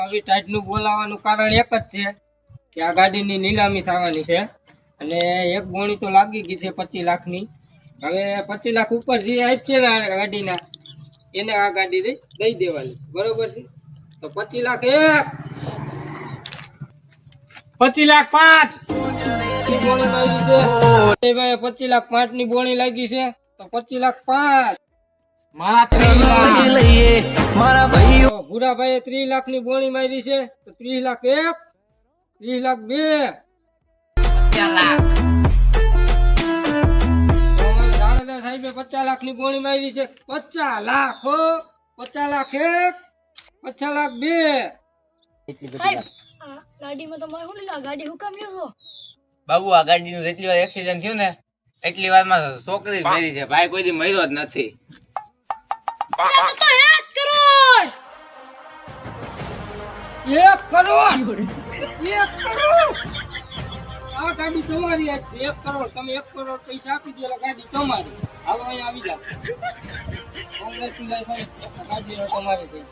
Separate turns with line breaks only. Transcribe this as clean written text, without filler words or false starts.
હવે ટાઈટનું બોલાવવાનું કારણ એક જ છે કે આ ગાડીની નીલામી થવાની છે અને એક ગોણી તો લાગી ગઈ છે 25 લાખની. હવે 25 લાખ ઉપર જે આપશે ને આ ગાડીના એને આ ગાડી દઈ દેવાની, બરોબર છે? તો 25 લાખ એક,
25 લાખ 5
ની બોણી લાગી છે ભાઈ. 25 લાખ 5 ની બોણી લાગી છે તો 25 લાખ 5.
મારા 3 લાખ
મારા ભાઈઓ
ભૂરાભાઈએ 30 લાખ ની બોણી મારી છે તો 30 લાખ 1, 30 લાખ 2. અમારા દાદાદાર સાહેબે 50 લાખ ની બોણી મારી છે. 50 લાખ હો, 50 લાખ 1, 50 લાખ 2.
સાહેબ આ ગાડીમાં તમારે શું લીધા? ગાડી હું કામ લ્યો છો?
બાબુ આ ગાડીનું જેટલી વાર એક્સિડન્ટ થયું ને એટલી વારમાં છોકરી જ મરી છે. ભાઈ કોઈ દી મર્યો જ નથી.
તો 1 કરોડ
1 કરોડ 1 કરોડ. આ ગાડી તમારી. 1 કરોડ તમે 1 કરોડ પૈસા આપી દો એટલે ગાડી તમારી. હાલો અહીંયા આવી જાવ. કોંગ્રેસ ની ગાડી તમારી થઈ.